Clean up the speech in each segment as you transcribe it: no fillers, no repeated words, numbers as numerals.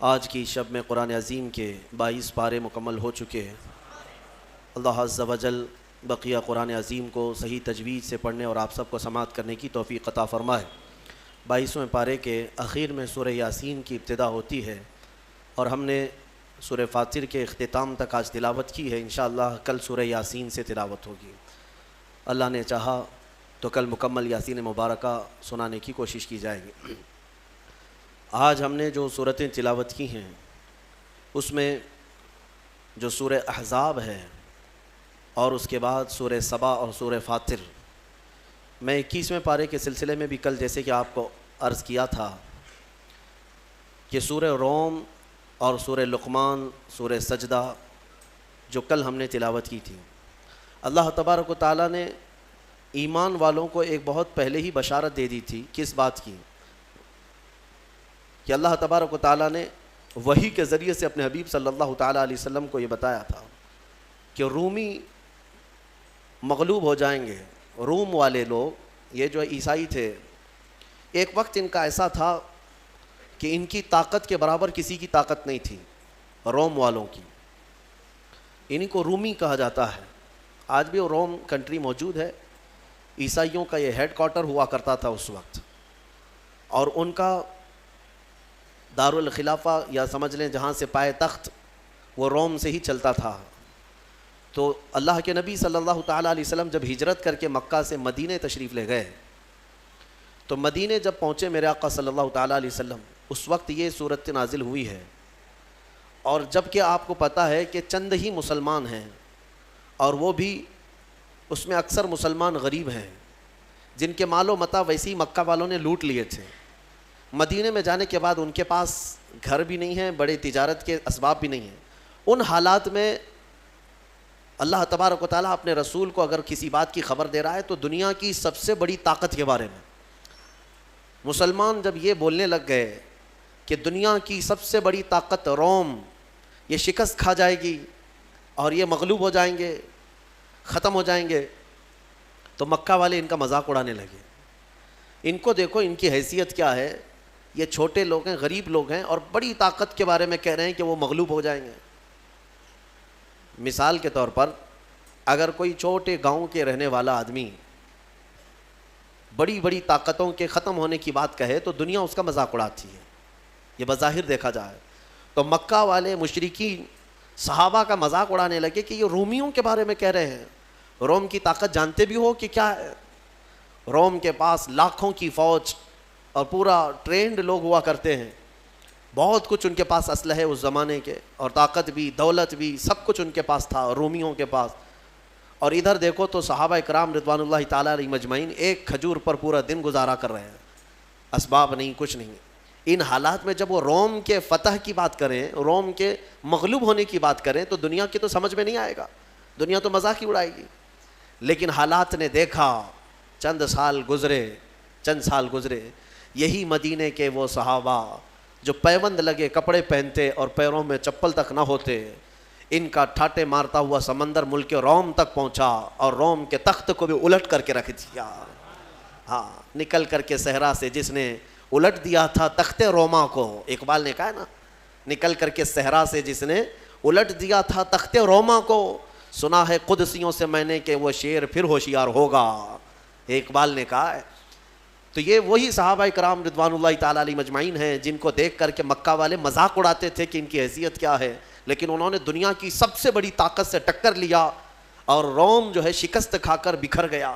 آج کی شب میں قرآن عظیم کے 22 پارے مکمل ہو چکے ہیں۔ اللہ عز و جل بقیہ قرآن عظیم کو صحیح تجوید سے پڑھنے اور آپ سب کو سماعت کرنے کی توفیق عطا فرمائے۔ 22ویں پارے کے اخیر میں سورہ یاسین کی ابتدا ہوتی ہے اور ہم نے سورہ فاطر کے اختتام تک آج تلاوت کی ہے۔ انشاءاللہ کل سورہ یاسین سے تلاوت ہوگی۔ اللہ نے چاہا تو کل مکمل یاسین مبارکہ سنانے کی کوشش کی جائے گی۔ آج ہم نے جو سورتیں تلاوت کی ہیں اس میں جو سورہ احزاب ہے اور اس کے بعد سورہ سبا اور سورہ فاطر، میں 21ویں پارے کے سلسلے میں بھی کل جیسے کہ آپ کو عرض کیا تھا کہ سورہ روم اور سورہ لقمان، سورہ سجدہ جو کل ہم نے تلاوت کی تھی، اللہ تبارک و تعالیٰ نے ایمان والوں کو ایک بہت پہلے ہی بشارت دے دی تھی۔ کس بات کی؟ کہ اللہ تبارک و تعالیٰ نے وحی کے ذریعے سے اپنے حبیب صلی اللہ تعالیٰ علیہ وسلم کو یہ بتایا تھا کہ رومی مغلوب ہو جائیں گے۔ روم والے لوگ، یہ جو عیسائی تھے، ایک وقت ان کا ایسا تھا کہ ان کی طاقت کے برابر کسی کی طاقت نہیں تھی، روم والوں کی۔ انہی کو رومی کہا جاتا ہے۔ آج بھی وہ روم کنٹری موجود ہے، عیسائیوں کا یہ ہیڈ کوارٹر ہوا کرتا تھا اس وقت، اور ان کا دارالخلافہ یا سمجھ لیں جہاں سے پائے تخت وہ روم سے ہی چلتا تھا۔ تو اللہ کے نبی صلی اللہ تعالیٰ علیہ وسلم جب ہجرت کر کے مکہ سے مدینہ تشریف لے گئے تو مدینہ جب پہنچے میرے آقا صلی اللہ تعالیٰ علیہ وسلم، اس وقت یہ صورت نازل ہوئی ہے، اور جب کہ آپ کو پتہ ہے کہ چند ہی مسلمان ہیں اور وہ بھی اس میں اکثر مسلمان غریب ہیں جن کے مال و متاع ویسے ہی مکہ والوں نے لوٹ لیے تھے۔ مدینہ میں جانے کے بعد ان کے پاس گھر بھی نہیں ہیں، بڑے تجارت کے اسباب بھی نہیں ہیں۔ ان حالات میں اللہ تبارک و تعالیٰ اپنے رسول کو اگر کسی بات کی خبر دے رہا ہے تو دنیا کی سب سے بڑی طاقت کے بارے میں۔ مسلمان جب یہ بولنے لگ گئے کہ دنیا کی سب سے بڑی طاقت روم یہ شکست کھا جائے گی اور یہ مغلوب ہو جائیں گے، ختم ہو جائیں گے، تو مکہ والے ان کا مذاق اڑانے لگے۔ ان کو دیکھو ان کی حیثیت کیا ہے، یہ چھوٹے لوگ ہیں، غریب لوگ ہیں، اور بڑی طاقت کے بارے میں کہہ رہے ہیں کہ وہ مغلوب ہو جائیں گے۔ مثال کے طور پر اگر کوئی چھوٹے گاؤں کے رہنے والا آدمی بڑی بڑی طاقتوں کے ختم ہونے کی بات کہے تو دنیا اس کا مذاق اڑاتی ہے، یہ بظاہر دیکھا جائے تو۔ مکہ والے مشرکین صحابہ کا مذاق اڑانے لگے کہ یہ رومیوں کے بارے میں کہہ رہے ہیں۔ روم کی طاقت جانتے بھی ہو کہ کیا ہے؟ روم کے پاس لاکھوں کی فوج اور پورا ٹرینڈ لوگ ہوا کرتے ہیں، بہت کچھ ان کے پاس اسلحے اس زمانے کے، اور طاقت بھی، دولت بھی، سب کچھ ان کے پاس تھا رومیوں کے پاس۔ اور ادھر دیکھو تو صحابہ کرام رضوان اللہ تعالیٰ علیہ مجمعین ایک کھجور پر پورا دن گزارا کر رہے ہیں، اسباب نہیں، کچھ نہیں۔ ان حالات میں جب وہ روم کے فتح کی بات کریں، روم کے مغلوب ہونے کی بات کریں تو دنیا کی تو سمجھ میں نہیں آئے گا، دنیا تو مذاق ہی اڑائے گی۔ لیکن حالات نے دیکھا، چند سال گزرے، یہی مدینے کے وہ صحابہ جو پیوند لگے کپڑے پہنتے اور پیروں میں چپل تک نہ ہوتے، ان کا ٹھاٹے مارتا ہوا سمندر ملک روم تک پہنچا اور روم کے تخت کو بھی الٹ کر کے رکھ دیا۔ ہاں، نکل کر کے صحرا سے جس نے الٹ دیا تھا تخت روما کو، اقبال نے کہا ہے نا، نکل کر کے صحرا سے جس نے الٹ دیا تھا تخت روما کو، سنا ہے قدسیوں سے میں نے کہ وہ شیر پھر ہوشیار ہوگا، اقبال نے کہا ہے۔ تو یہ وہی صحابہ کرام رضوان اللہ تعالیٰ علیہ مجمعین ہیں جن کو دیکھ کر کے مکہ والے مذاق اڑاتے تھے کہ ان کی حیثیت کیا ہے، لیکن انہوں نے دنیا کی سب سے بڑی طاقت سے ٹکر لیا، اور روم جو ہے شکست کھا کر بکھر گیا،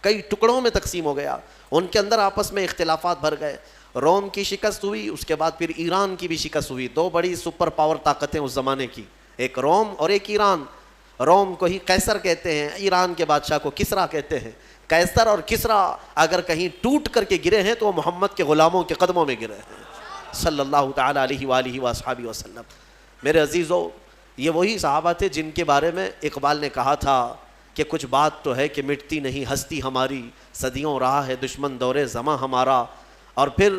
کئی ٹکڑوں میں تقسیم ہو گیا، ان کے اندر آپس میں اختلافات بھر گئے۔ روم کی شکست ہوئی، اس کے بعد پھر ایران کی بھی شکست ہوئی۔ دو بڑی سپر پاور طاقتیں اس زمانے کی، ایک روم اور ایک ایران۔ روم کو ہی قیصر کہتے ہیں، ایران کے بادشاہ کو کسریٰ کہتے ہیں۔ قیصر اور کسریٰ اگر کہیں ٹوٹ کر کے گرے ہیں تو وہ محمد کے غلاموں کے قدموں میں گرے ہیں صلی اللہ تعالیٰ علیہ وآلہ وصحبہ وسلم۔ میرے عزیزو، یہ وہی صحابہ تھے جن کے بارے میں اقبال نے کہا تھا کہ کچھ بات تو ہے کہ مٹتی نہیں ہستی ہماری، صدیوں رہا ہے دشمن دور زماں ہمارا۔ اور پھر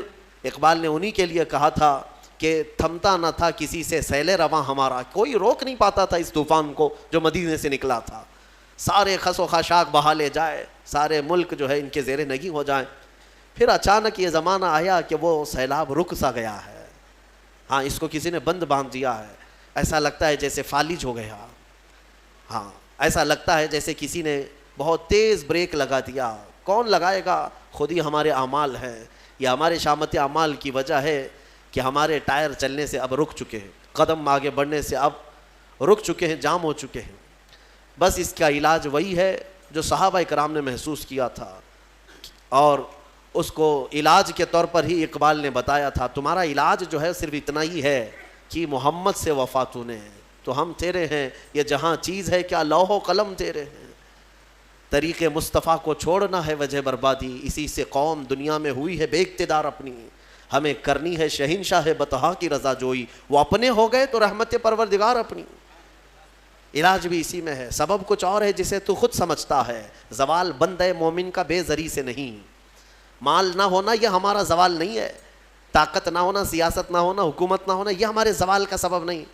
اقبال نے انہی کے لیے کہا تھا کہ تھمتا نہ تھا کسی سے سیل رواں ہمارا، کوئی روک نہیں پاتا تھا اس طوفان کو جو مدینے سے نکلا تھا۔ سارے خس و خاشاک بہا لے جائے، سارے ملک جو ہے ان کے زیر نگی ہو جائیں۔ پھر اچانک یہ زمانہ آیا کہ وہ سیلاب رک سا گیا ہے، ہاں اس کو کسی نے بند باندھ دیا ہے، ایسا لگتا ہے جیسے فالج ہو گیا، ہاں ایسا لگتا ہے جیسے کسی نے بہت تیز بریک لگا دیا. کون لگائے گا؟ خود ہی ہمارے اعمال ہیں. یہ ہمارے شامت اعمال کی وجہ ہے کہ ہمارے ٹائر چلنے سے اب رک چکے ہیں، قدم آگے بڑھنے سے اب رک چکے ہیں، جام ہو چکے ہیں. بس اس کا علاج وہی ہے جو صحابہ کرام نے محسوس کیا تھا، اور اس کو علاج کے طور پر ہی اقبال نے بتایا تھا، تمہارا علاج جو ہے صرف اتنا ہی ہے کہ محمد سے وفا تو نے، تو ہم تیرے ہیں، یہ جہاں چیز ہے کیا لوح و قلم تیرے ہیں. طریق مصطفیٰ کو چھوڑنا ہے وجہ بربادی، اسی سے قوم دنیا میں ہوئی ہے بے اقتدار اپنی. ہمیں کرنی ہے شہنشاہ بطحا کی رضا جوئی، وہ اپنے ہو گئے تو رحمت پروردگار اپنی. علاج بھی اسی میں ہے. سبب کچھ اور ہے جسے تو خود سمجھتا ہے، زوال بندے مومن کا بے زری سے نہیں. مال نہ ہونا یہ ہمارا زوال نہیں ہے، طاقت نہ ہونا، سیاست نہ ہونا، حکومت نہ ہونا، یہ ہمارے زوال کا سبب نہیں.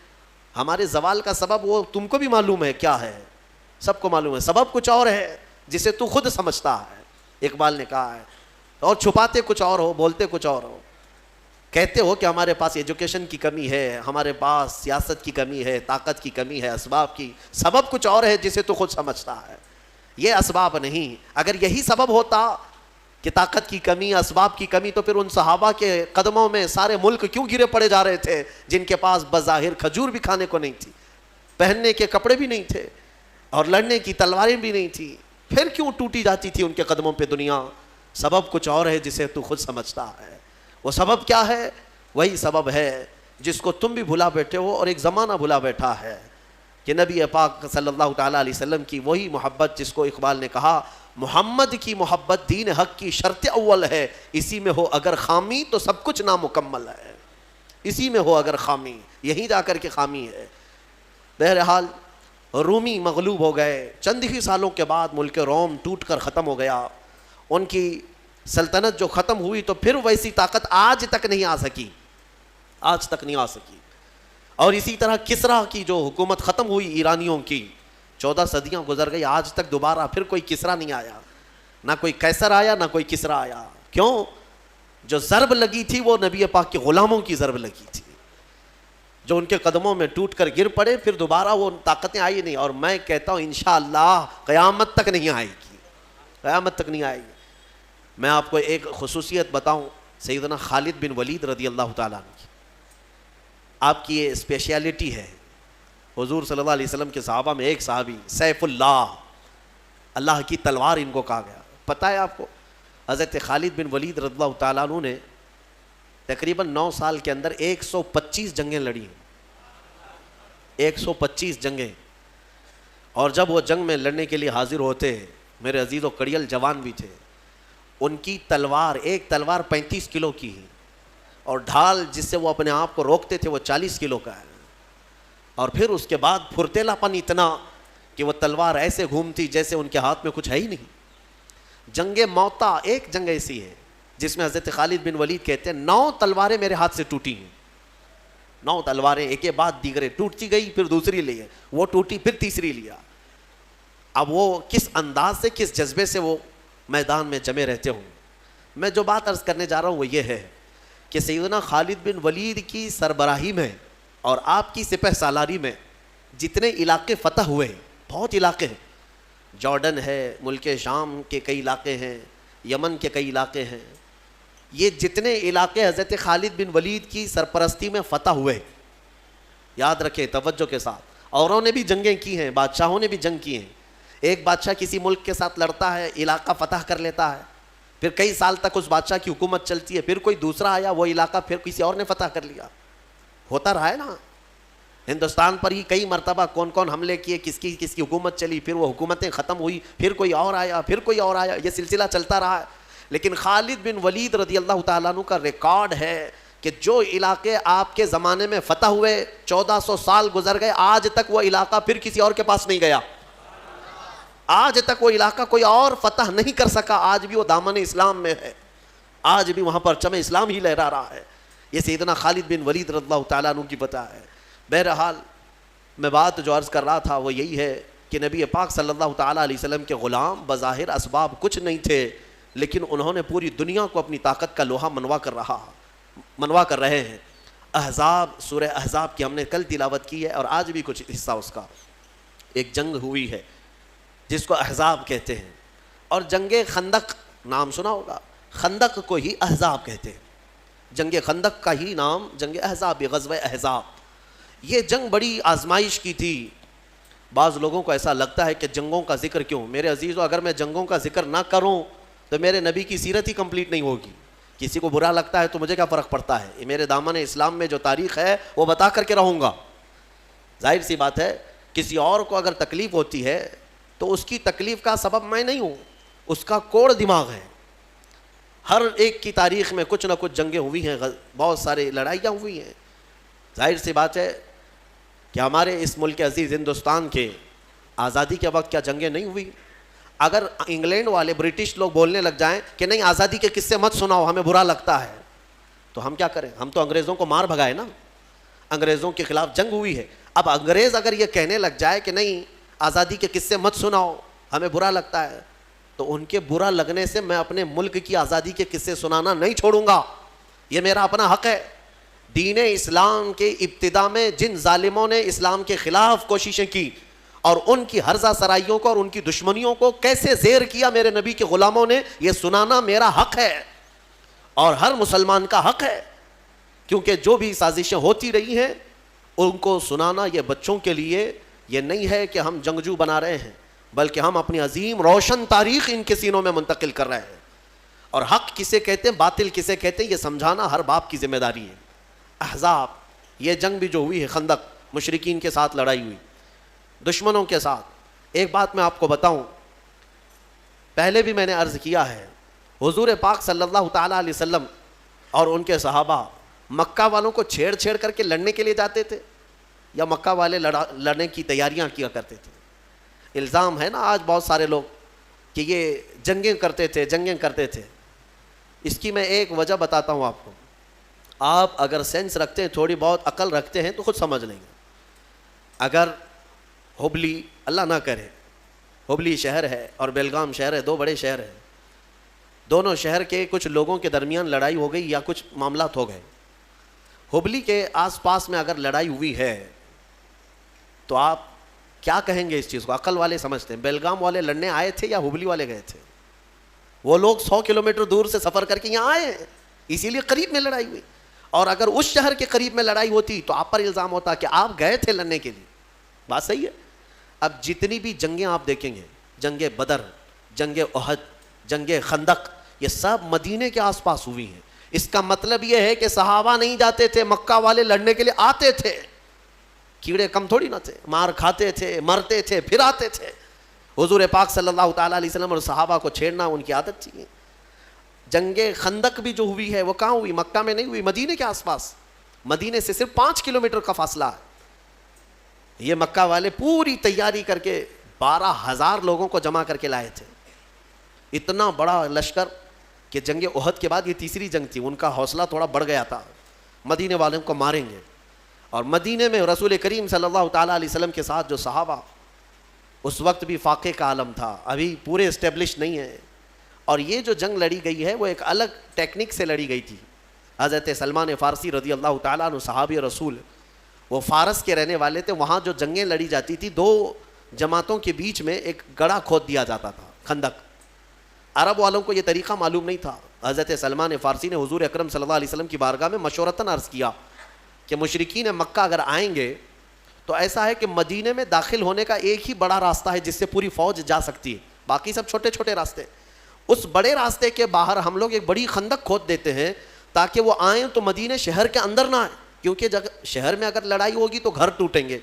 ہمارے زوال کا سبب وہ تم کو بھی معلوم ہے کیا ہے، سب کو معلوم ہے. سبب کچھ اور ہے جسے تو خود سمجھتا ہے، اقبال نے کہا ہے. اور چھپاتے کچھ اور ہو، بولتے کچھ اور ہو. کہتے ہو کہ ہمارے پاس ایجوکیشن کی کمی ہے، ہمارے پاس سیاست کی کمی ہے، طاقت کی کمی ہے، اسباب کی. سبب کچھ اور ہے جسے تو خود سمجھتا ہے، یہ اسباب نہیں. اگر یہی سبب ہوتا کہ طاقت کی کمی، اسباب کی کمی، تو پھر ان صحابہ کے قدموں میں سارے ملک کیوں گرے پڑے جا رہے تھے جن کے پاس بظاہر کھجور بھی کھانے کو نہیں تھی، پہننے کے کپڑے بھی نہیں تھے، اور لڑنے کی تلواریں بھی نہیں تھی؟ پھر کیوں ٹوٹی جاتی تھی ان کے قدموں پہ دنیا؟ سبب کچھ اور ہے جسے تو خود سمجھتا ہے. وہ سبب کیا ہے؟ وہی سبب ہے جس کو تم بھی بھلا بیٹھے ہو اور ایک زمانہ بھلا بیٹھا ہے، کہ نبی پاک صلی اللہ تعالیٰ علیہ وسلم کی وہی محبت جس کو اقبال نے کہا محمد کی محبت دین حق کی شرط اول ہے، اسی میں ہو اگر خامی تو سب کچھ نامکمل ہے. اسی میں ہو اگر خامی، یہیں جا کر کے خامی ہے. بہرحال رومی مغلوب ہو گئے. چند ہی سالوں کے بعد ملک روم ٹوٹ کر ختم ہو گیا. ان کی سلطنت جو ختم ہوئی تو پھر ویسی طاقت آج تک نہیں آ سکی، آج تک نہیں آ سکی. اور اسی طرح کسریٰ کی جو حکومت ختم ہوئی ایرانیوں کی، 14 صدیاں گزر گئی، آج تک دوبارہ پھر کوئی کسریٰ نہیں آیا، نہ کوئی قیصر آیا، نہ کوئی کسریٰ آیا. کیوں؟ جو ضرب لگی تھی وہ نبی پاک کے غلاموں کی ضرب لگی تھی، جو ان کے قدموں میں ٹوٹ کر گر پڑے، پھر دوبارہ وہ طاقتیں آئی نہیں. اور میں کہتا ہوں انشاءاللہ قیامت تک نہیں آئے گی، قیامت تک نہیں آئے گی. میں آپ کو ایک خصوصیت بتاؤں سیدنا خالد بن ولید رضی اللہ تعالیٰ عنہ کی. آپ کی یہ اسپیشیلٹی ہے. حضور صلی اللہ علیہ وسلم کے صحابہ میں ایک صحابی سیف اللہ، اللہ کی تلوار ان کو کہا گیا. پتہ ہے آپ کو حضرت خالد بن ولید رضی اللہ تعالیٰ عنہ نے تقریباً 9 سال کے اندر 125 جنگیں لڑی ہیں، 125 جنگیں. اور جب وہ جنگ میں لڑنے کے لیے حاضر ہوتے، میرے عزیز و کڑیل جوان بھی تھے، ان کی تلوار، ایک تلوار 35 کلو کی ہے، اور ڈھال جس سے وہ اپنے آپ کو روکتے تھے وہ 40 کلو کا ہے. اور پھر اس کے بعد پھرتیلا پن اتنا کہ وہ تلوار ایسے گھومتی جیسے ان کے ہاتھ میں کچھ ہے ہی نہیں. جنگ موتا ایک جنگ ایسی ہے جس میں حضرت خالد بن ولید کہتے ہیں 9 تلواریں میرے ہاتھ سے ٹوٹی ہیں. 9 تلواریں ایک کے بعد دیگرے ٹوٹتی گئی، پھر دوسری لی، وہ ٹوٹی، پھر تیسری لیا. اب وہ کس انداز سے، کس جذبے سے وہ میدان میں جمے رہتے ہوں. میں جو بات عرض کرنے جا رہا ہوں وہ یہ ہے کہ سیدنا خالد بن ولید کی سربراہی میں اور آپ کی سپہ سالاری میں جتنے علاقے فتح ہوئے، بہت علاقے ہیں، جارڈن ہے، ملک شام کے کئی علاقے ہیں، یمن کے کئی علاقے ہیں، یہ جتنے علاقے حضرت خالد بن ولید کی سرپرستی میں فتح ہوئے، یاد رکھیں توجہ کے ساتھ. اوروں نے بھی جنگیں کی ہیں، بادشاہوں نے بھی جنگ کی ہیں. ایک بادشاہ کسی ملک کے ساتھ لڑتا ہے، علاقہ فتح کر لیتا ہے، پھر کئی سال تک اس بادشاہ کی حکومت چلتی ہے، پھر کوئی دوسرا آیا، وہ علاقہ پھر کسی اور نے فتح کر لیا. ہوتا رہا ہے نا. ہندوستان پر ہی کئی مرتبہ کون کون حملے کیے، کس کی حکومت چلی، پھر وہ حکومتیں ختم ہوئی، پھر کوئی اور آیا، پھر کوئی اور آیا، یہ سلسلہ چلتا رہا ہے. لیکن خالد بن ولید رضی اللہ تعالیٰ عنہ کا ریکارڈ ہے کہ جو علاقے آپ کے زمانے میں فتح ہوئے، 1400 سال گزر گئے، آج تک وہ علاقہ پھر کسی اور کے پاس نہیں گیا. آج تک وہ علاقہ کوئی اور فتح نہیں کر سکا. آج بھی وہ دامن اسلام میں ہے، آج بھی وہاں پر چم اسلام ہی لہرا رہا ہے. یہ سیدنا خالد بن ولید رضی اللہ تعالیٰ عنہ کی بتا ہے. بہرحال میں بات جو عرض کر رہا تھا وہ یہی ہے کہ نبی پاک صلی اللہ تعالیٰ علیہ وسلم کے غلام بظاہر اسباب کچھ نہیں تھے، لیکن انہوں نے پوری دنیا کو اپنی طاقت کا لوہا منوا کر رہے ہیں. احزاب، سورہ احزاب کی ہم نے کل تلاوت کی ہے اور آج بھی کچھ حصہ اس کا. ایک جنگ ہوئی ہے جس کو احزاب کہتے ہیں، اور جنگ خندق نام سنا ہوگا، خندق کو ہی احزاب کہتے ہیں. جنگ خندق کا ہی نام جنگ احزاب، غزوہ احزاب. یہ جنگ بڑی آزمائش کی تھی. بعض لوگوں کو ایسا لگتا ہے کہ جنگوں کا ذکر کیوں؟ میرے عزیزو، اگر میں جنگوں کا ذکر نہ کروں تو میرے نبی کی سیرت ہی کمپلیٹ نہیں ہوگی. کسی کو برا لگتا ہے تو مجھے کیا فرق پڑتا ہے؟ یہ میرے دامن اسلام میں جو تاریخ ہے وہ بتا کر کے رہوں گا. ظاہر سی بات ہے، کسی اور کو اگر تکلیف ہوتی ہے تو اس کی تکلیف کا سبب میں نہیں ہوں، اس کا کوڑ دماغ ہے. ہر ایک کی تاریخ میں کچھ نہ کچھ جنگیں ہوئی ہیں، بہت سارے لڑائیاں ہوئی ہیں. ظاہر سی بات ہے کہ ہمارے اس ملک عزیز ہندوستان کے آزادی کے وقت کیا جنگیں نہیں ہوئی؟ اگر انگلینڈ والے، برٹش لوگ بولنے لگ جائیں کہ نہیں آزادی کے قصے مت سناؤ، ہمیں برا لگتا ہے، تو ہم کیا کریں؟ ہم تو انگریزوں کو مار بھگائے نا، انگریزوں کے خلاف جنگ ہوئی ہے. اب انگریز اگر یہ کہنے لگ جائے کہ نہیں آزادی کے قصے مت سناؤ، ہمیں برا لگتا ہے، تو ان کے برا لگنے سے میں اپنے ملک کی آزادی کے قصے سنانا نہیں چھوڑوں گا. یہ میرا اپنا حق ہے. دین اسلام کے ابتدا میں جن ظالموں نے اسلام کے خلاف کوششیں کی اور ان کی ہرزہ سرائیوں کو اور ان کی دشمنیوں کو کیسے زیر کیا میرے نبی کے غلاموں نے، یہ سنانا میرا حق ہے اور ہر مسلمان کا حق ہے. کیونکہ جو بھی سازشیں ہوتی رہی ہیں ان کو سنانا یہ بچوں کے لیے یہ نہیں ہے کہ ہم جنگجو بنا رہے ہیں، بلکہ ہم اپنی عظیم روشن تاریخ ان کے سینوں میں منتقل کر رہے ہیں. اور حق کسے کہتے ہیں، باطل کسے کہتے ہیں، یہ سمجھانا ہر باپ کی ذمہ داری ہے. احزاب، یہ جنگ بھی جو ہوئی ہے، خندق، مشرکین کے ساتھ لڑائی ہوئی، دشمنوں کے ساتھ. ایک بات میں آپ کو بتاؤں، پہلے بھی میں نے عرض کیا ہے، حضور پاک صلی اللہ تعالیٰ علیہ وسلم اور ان کے صحابہ مکہ والوں کو چھیڑ چھیڑ کر کے لڑنے کے لیے جاتے تھے یا مکہ والے لڑنے کی تیاریاں کیا کرتے تھے؟ الزام ہے نا آج بہت سارے لوگ کہ یہ جنگیں کرتے تھے. اس کی میں ایک وجہ بتاتا ہوں آپ کو. آپ اگر سینس رکھتے ہیں، تھوڑی بہت عقل رکھتے ہیں تو خود سمجھ لیں گے. اگر ہبلی، اللہ نہ کرے، ہبلی شہر ہے اور بیلگام شہر ہے، دو بڑے شہر ہیں، دونوں شہر کے کچھ لوگوں کے درمیان لڑائی ہو گئی یا کچھ معاملات ہو گئے. ہبلی کے آس پاس میں اگر لڑائی ہوئی ہے تو آپ کیا کہیں گے اس چیز کو؟ عقل والے سمجھتے ہیں بیلگام والے لڑنے آئے تھے یا ہبلی والے گئے تھے؟ وہ لوگ 100 کلومیٹر دور سے سفر کر کے یہاں آئے ہیں، اسی لیے قریب میں لڑائی ہوئی. اور اگر اس شہر کے قریب میں لڑائی ہوتی تو آپ پر الزام ہوتا کہ آپ گئے تھے لڑنے کے لیے. بات صحیح ہے. اب جتنی بھی جنگیں آپ دیکھیں گے، جنگ بدر، جنگ احد، جنگ خندق، یہ سب مدینے کے آس پاس ہوئی ہیں. اس کا مطلب یہ ہے کہ صحابہ نہیں جاتے تھے، مکہ والے لڑنے کے لیے آتے تھے. کیڑے کم تھوڑی نہ تھے، مار کھاتے تھے، مرتے تھے، پھر آتے تھے. حضور پاک صلی اللہ تعالیٰ علیہ وسلم اور صحابہ کو چھیڑنا ان کی عادت تھی. جنگ خندق بھی جو ہوئی ہے وہ کہاں ہوئی؟ مکہ میں نہیں ہوئی، مدینے کے آس پاس. مدینے سے صرف 5 کلومیٹر کا فاصلہ ہے. یہ مکہ والے پوری تیاری کر کے 12,000 لوگوں کو جمع کر کے لائے تھے. اتنا بڑا لشکر کہ جنگ احد کے بعد یہ تیسری جنگ تھی. ان کا حوصلہ تھوڑا بڑھ گیا تھا، مدینے والوں کو ماریں گے. اور مدینے میں رسول کریم صلی اللہ تعالیٰ علیہ وسلم کے ساتھ جو صحابہ، اس وقت بھی فاقے کا عالم تھا، ابھی پورے اسٹیبلش نہیں ہے. اور یہ جو جنگ لڑی گئی ہے وہ ایک الگ ٹیکنیک سے لڑی گئی تھی. حضرت سلمان فارسی رضی اللہ تعالیٰ عنہ، صحابی رسول، وہ فارس کے رہنے والے تھے. وہاں جو جنگیں لڑی جاتی تھی، 2 جماعتوں کے بیچ میں ایک گڑھا کھود دیا جاتا تھا، خندق. عرب والوں کو یہ طریقہ معلوم نہیں تھا. حضرت سلمان فارسی نے حضور اکرم صلی اللہ علیہ وسلم کی بارگاہ میں مشورتاً عرض کیا کہ مشرکین مکہ اگر آئیں گے تو ایسا ہے کہ مدینے میں داخل ہونے کا ایک ہی بڑا راستہ ہے جس سے پوری فوج جا سکتی ہے، باقی سب چھوٹے چھوٹے راستے. اس بڑے راستے کے باہر ہم لوگ ایک بڑی خندق کھود دیتے ہیں تاکہ وہ آئیں تو مدینے شہر کے اندر نہ آئیں، کیونکہ شہر میں اگر لڑائی ہوگی تو گھر ٹوٹیں گے،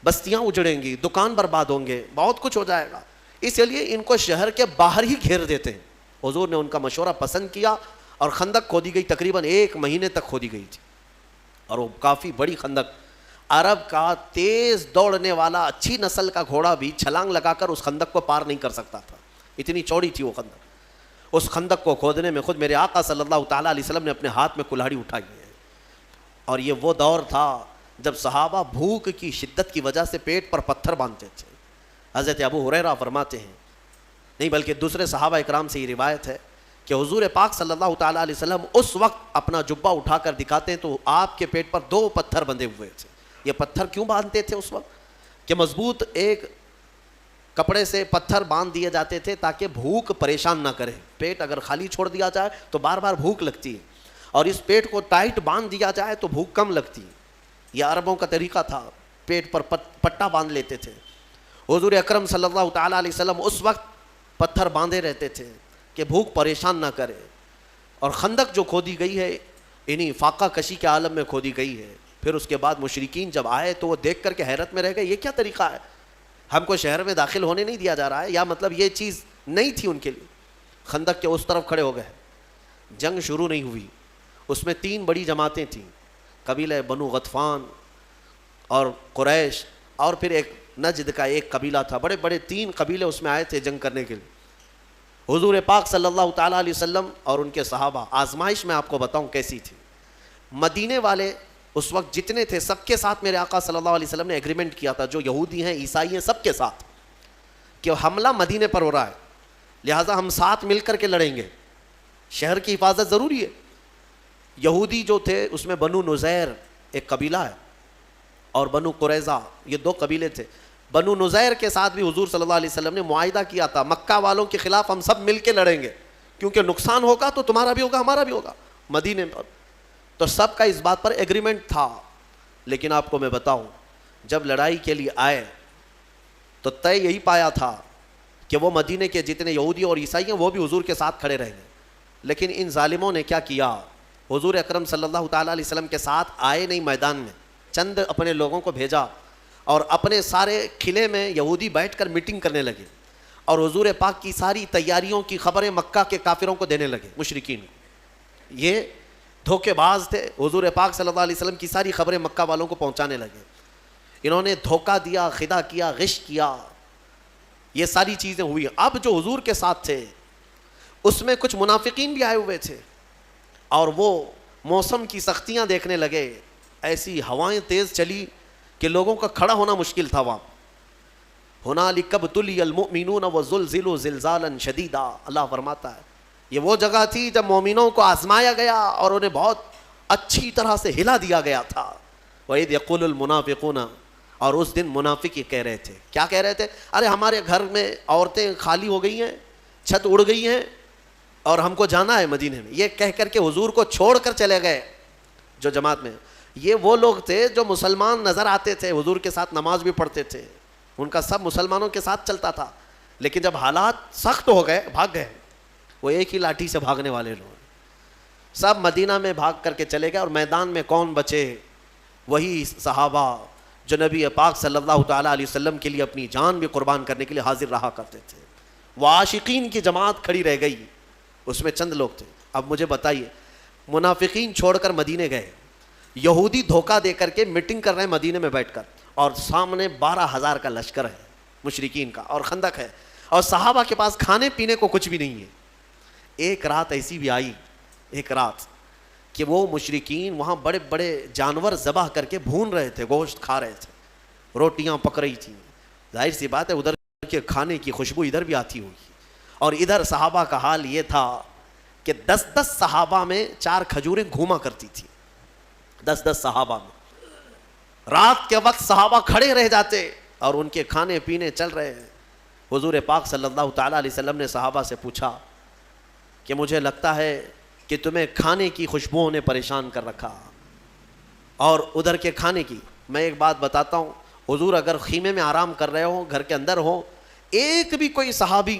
بستیاں اجڑیں گی، دکان برباد ہوں گے، بہت کچھ ہو جائے گا. اس لیے ان کو شہر کے باہر ہی گھیر دیتے ہیں. حضور نے ان کا مشورہ پسند کیا اور خندق کھودی گئی، تقریباً 1 مہینے تک کھودی گئی تھی. اور وہ کافی بڑی خندق. عرب کا تیز دوڑنے والا اچھی نسل کا گھوڑا بھی چھلانگ لگا کر اس خندق کو پار نہیں کر سکتا تھا، اتنی چوڑی تھی وہ خندق. اس خندق کو کھودنے میں خود میرے آقا صلی اللہ تعالیٰ علیہ وسلم نے اپنے ہاتھ میں کلہاڑی اٹھائی ہے. اور یہ وہ دور تھا جب صحابہ بھوک کی شدت کی وجہ سے پیٹ پر پتھر باندھتے تھے. حضرت ابو ہریرہ فرماتے ہیں، نہیں بلکہ دوسرے صحابہ اکرام سے یہ روایت ہے کہ حضور پاک صلی اللہ تعالیٰ علیہ وسلم اس وقت اپنا جبہ اٹھا کر دکھاتے ہیں تو آپ کے پیٹ پر 2 پتھر بندھے ہوئے تھے. یہ پتھر کیوں باندھتے تھے اس وقت؟ کہ مضبوط ایک کپڑے سے پتھر باندھ دیے جاتے تھے تاکہ بھوک پریشان نہ کرے. پیٹ اگر خالی چھوڑ دیا جائے تو بار بار بھوک لگتی ہے, اور اس پیٹ کو ٹائٹ باندھ دیا جائے تو بھوک کم لگتی ہے. یہ عربوں کا طریقہ تھا, پیٹ پر پٹا باندھ لیتے تھے. حضور اکرم صلی اللہ تعالیٰ علیہ وسلم اس وقت پتھر باندھے رہتے تھے کہ بھوک پریشان نہ کرے. اور خندق جو کھودی گئی ہے انہی فاقہ کشی کے عالم میں کھودی گئی ہے. پھر اس کے بعد مشرکین جب آئے تو وہ دیکھ کر کے حیرت میں رہ گئے, یہ کیا طریقہ ہے, ہم کو شہر میں داخل ہونے نہیں دیا جا رہا ہے, یا مطلب یہ چیز نہیں تھی ان کے لیے. خندق کے اس طرف کھڑے ہو گئے. جنگ شروع نہیں ہوئی, اس میں 3 بڑی جماعتیں تھیں, قبیلہ بنو غطفان اور قریش, اور پھر ایک نجد کا ایک قبیلہ تھا. بڑے بڑے 3 قبیلے اس میں آئے تھے جنگ کرنے کے لیے. حضور پاک صلی اللہ تعالیٰ علیہ وسلم اور ان کے صحابہ, آزمائش میں آپ کو بتاؤں کیسی تھی. مدینے والے اس وقت جتنے تھے سب کے ساتھ میرے آقا صلی اللہ علیہ وسلم نے ایگریمنٹ کیا تھا, جو یہودی ہیں عیسائی ہیں سب کے ساتھ, کہ حملہ مدینے پر ہو رہا ہے, لہٰذا ہم ساتھ مل کر کے لڑیں گے, شہر کی حفاظت ضروری ہے. یہودی جو تھے اس میں بنو نزیر ایک قبیلہ ہے, اور بنو قریظہ, یہ 2 قبیلے تھے. بنو نزیر کے ساتھ بھی حضور صلی اللہ علیہ وسلم نے معاہدہ کیا تھا, مکہ والوں کے خلاف ہم سب مل کے لڑیں گے, کیونکہ نقصان ہوگا تو تمہارا بھی ہوگا ہمارا بھی ہوگا مدینے پر. تو سب کا اس بات پر ایگریمنٹ تھا. لیکن آپ کو میں بتاؤں, جب لڑائی کے لیے آئے تو طے یہی پایا تھا کہ وہ مدینے کے جتنے یہودی اور عیسائی ہیں وہ بھی حضور کے ساتھ کھڑے رہیں گے. لیکن ان ظالموں نے کیا کیا, حضور اکرم صلی اللہ تعالیٰ علیہ وسلم کے ساتھ آئے نہیں میدان میں, چند اپنے لوگوں کو بھیجا, اور اپنے سارے قلعے میں یہودی بیٹھ کر میٹنگ کرنے لگے, اور حضور پاک کی ساری تیاریوں کی خبریں مکہ کے کافروں کو دینے لگے, مشرکین کو. یہ دھوکے باز تھے, حضور پاک صلی اللہ علیہ وسلم کی ساری خبریں مکہ والوں کو پہنچانے لگے. انہوں نے دھوکہ دیا, خدا کیا, غش کیا, یہ ساری چیزیں ہوئی. اب جو حضور کے ساتھ تھے اس میں کچھ منافقین بھی آئے ہوئے تھے, اور وہ موسم کی سختیاں دیکھنے لگے. ایسی ہوائیں تیز چلی کہ لوگوں کا کھڑا ہونا مشکل تھا وہاں. ہنالک ابتلی المؤمنون وزلزلوا زلزالا شدیدا, اللہ فرماتا ہے یہ وہ جگہ تھی جب مومنوں کو آزمایا گیا اور انہیں بہت اچھی طرح سے ہلا دیا گیا تھا. وَإِذْ يَقُولُ الْمُنَافِقُونَ, اور اس دن منافق یہ کہہ رہے تھے, کیا کہہ رہے تھے, ارے ہمارے گھر میں عورتیں خالی ہو گئی ہیں, چھت اڑ گئی ہیں, اور ہم کو جانا ہے مدینے میں. یہ کہہ کر کے حضور کو چھوڑ کر چلے گئے. جو جماعت میں یہ وہ لوگ تھے جو مسلمان نظر آتے تھے, حضور کے ساتھ نماز بھی پڑھتے تھے, ان کا سب مسلمانوں کے ساتھ چلتا تھا. لیکن جب حالات سخت ہو گئے بھاگ گئے. وہ ایک ہی لاٹھی سے بھاگنے والے لوگ سب مدینہ میں بھاگ کر کے چلے گئے. اور میدان میں کون بچے, وہی صحابہ جو نبی پاک صلی اللہ تعالیٰ علیہ وسلم کے لیے اپنی جان بھی قربان کرنے کے لیے حاضر رہا کرتے تھے. وہ عاشقین کی جماعت کھڑی رہ گئی, اس میں چند لوگ تھے. اب مجھے بتائیے, منافقین چھوڑ کر مدینے گئے, یہودی دھوکہ دے کر کے میٹنگ کر رہے ہیں مدینے میں بیٹھ کر, اور سامنے 12,000 کا لشکر ہے مشرکین کا, اور خندق ہے, اور صحابہ کے پاس کھانے پینے کو کچھ بھی نہیں ہے. ایک رات ایسی بھی آئی, ایک رات کہ وہ مشرکین وہاں بڑے بڑے جانور ذبح کر کے بھون رہے تھے, گوشت کھا رہے تھے, روٹیاں پک رہی تھیں. ظاہر سی بات ہے ادھر کے کھانے کی خوشبو ادھر بھی آتی ہوگی. اور ادھر صحابہ کا حال یہ تھا کہ 10 صحابہ میں 4 کھجوریں گھوما کرتی تھی. 10 صحابہ میں رات کے وقت صحابہ کھڑے رہ جاتے اور ان کے کھانے پینے چل رہے ہیں. حضور پاک صلی اللہ تعالیٰ علیہ وسلم نے صحابہ سے پوچھا کہ مجھے لگتا ہے کہ تمہیں کھانے کی خوشبوؤں نے پریشان کر رکھا, اور ادھر کے کھانے کی. میں ایک بات بتاتا ہوں, حضور اگر خیمے میں آرام کر رہے ہو, گھر کے اندر ہو, ایک بھی کوئی صحابی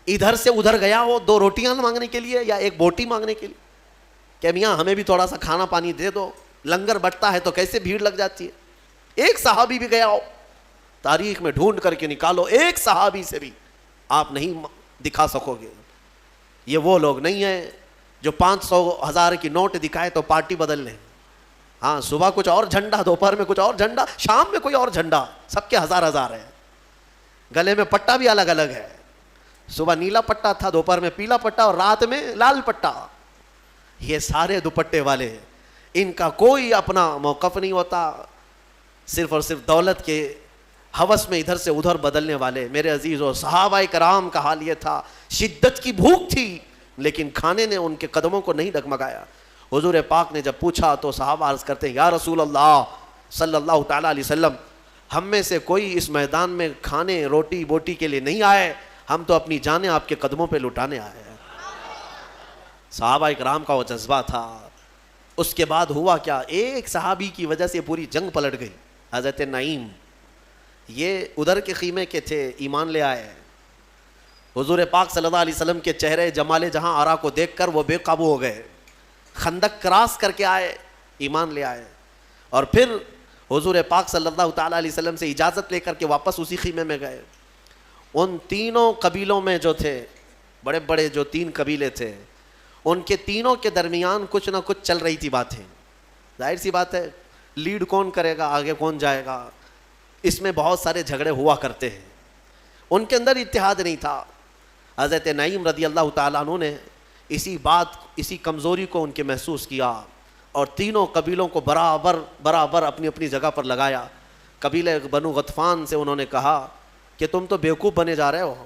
ادھر سے ادھر گیا ہو 2 روٹیاں مانگنے کے لیے یا 1 بوٹی مانگنے کے لیے کہ میاں ہمیں بھی تھوڑا سا کھانا پانی دے دو, لنگر بٹتا ہے تو کیسے بھیڑ لگ جاتی ہے, ایک صحابی بھی گیا ہو, تاریخ میں ڈھونڈ کر کے نکالو, ایک صحابی سے بھی آپ نہیں دکھا سکو گے. یہ وہ لوگ نہیں ہیں جو 500,000 کی نوٹ دکھائے تو پارٹی بدل لیں. ہاں, صبح کچھ اور جھنڈا, دوپہر میں کچھ اور جھنڈا, شام میں کوئی اور جھنڈا, سب کے 1000 ہیں. گلے میں پٹا بھی الگ الگ ہے, صبح نیلا پٹا تھا, دوپہر میں پیلا پٹا, اور رات میں لال پٹا. یہ سارے دوپٹے والے ہیں, ان کا کوئی اپنا موقف نہیں ہوتا, صرف اور صرف دولت کے ہوس میں ادھر سے ادھر بدلنے والے. میرے عزیزو, صحابہ کرام کا حال یہ تھا, شدت کی بھوک تھی, لیکن کھانے نے ان کے قدموں کو نہیں ڈگمگایا۔ حضور پاک نے جب پوچھا تو صحابہ عرض کرتے ہیں یا رسول اللہ صلی اللہ تعالیٰ علیہ وسلم، ہم میں سے کوئی اس میدان میں کھانے روٹی بوٹی کے لیے نہیں آئے، ہم تو اپنی جانیں آپ کے قدموں پہ لٹانے آئے ہیں۔ صحابہ اکرام کا وہ جذبہ تھا۔ اس کے بعد ہوا کیا، ایک صحابی کی وجہ سے پوری جنگ پلٹ گئی۔ حضرت نعیم یہ ادھر کے خیمے کے تھے، ایمان لے آئے۔ حضور پاک صلی اللہ علیہ وسلم کے چہرے جمال جہاں آرا کو دیکھ کر وہ بے قابو ہو گئے، خندق کراس کر کے آئے، ایمان لے آئے، اور پھر حضور پاک صلی اللہ تعالیٰ علیہ وسلم سے اجازت لے کر کے واپس اسی خیمے میں گئے۔ ان تینوں قبیلوں میں جو تھے، بڑے بڑے جو 3 قبیلے تھے، ان کے تینوں کے درمیان کچھ نہ کچھ چل رہی تھی باتیں۔ ظاہر سی بات ہے، لیڈ کون کرے گا، آگے کون جائے گا، اس میں بہت سارے جھگڑے ہوا کرتے ہیں۔ ان کے اندر اتحاد نہیں تھا۔ حضرت نعیم رضی اللہ تعالیٰ عنہ نے اسی کمزوری کو ان کے محسوس کیا اور تینوں قبیلوں کو برابر اپنی اپنی جگہ پر لگایا۔ قبیلہ بنو غطفان سے انہوں نے کہا کہ تم تو بیوقوف بنے جا رہے ہو،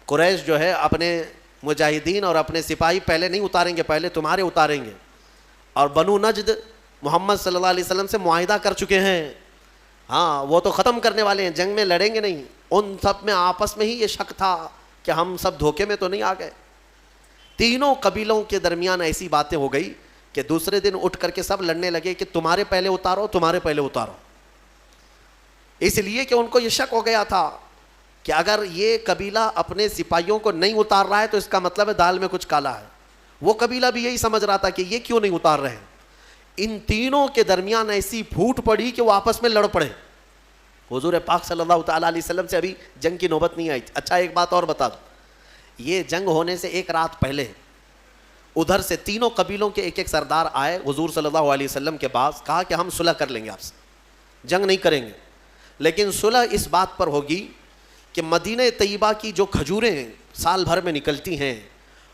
قریش جو ہے اپنے مجاہدین اور اپنے سپاہی پہلے نہیں اتاریں گے، پہلے تمہارے اتاریں گے، اور بنو نجد محمد صلی اللہ علیہ وسلم سے معاہدہ کر چکے ہیں، ہاں وہ تو ختم کرنے والے ہیں، جنگ میں لڑیں گے نہیں۔ ان سب میں آپس میں ہی یہ شک تھا کہ ہم سب دھوکے میں تو نہیں آ گئے۔ تینوں قبیلوں کے درمیان ایسی باتیں ہو گئی کہ دوسرے دن اٹھ کر کے سب لڑنے لگے کہ تمہارے پہلے اتارو، تمہارے پہلے اتارو، اس لیے کہ ان کو یہ شک ہو گیا تھا کہ اگر یہ قبیلہ اپنے سپاہیوں کو نہیں اتار رہا ہے تو اس کا مطلب ہے دال میں کچھ کالا ہے۔ وہ قبیلہ بھی یہی سمجھ رہا تھا کہ یہ کیوں نہیں اتار رہے ہیں۔ ان تینوں کے درمیان ایسی پھوٹ پڑی کہ وہ آپس میں لڑ پڑے۔ حضور پاک صلی اللہ تعالیٰ علیہ وسلم سے ابھی جنگ کی نوبت نہیں آئی تھی۔ اچھا ایک بات اور بتا دوں، یہ جنگ ہونے سے ایک رات پہلے ادھر سے تینوں قبیلوں کے ایک سردار آئے حضور صلی اللہ علیہ وسلم کے پاس، کہا کہ ہم صلح کر لیں گے، آپ سے جنگ نہیں کریں گے، لیکن صلح اس بات پر ہوگی کہ مدینہ طیبہ کی جو کھجوریں سال بھر میں نکلتی ہیں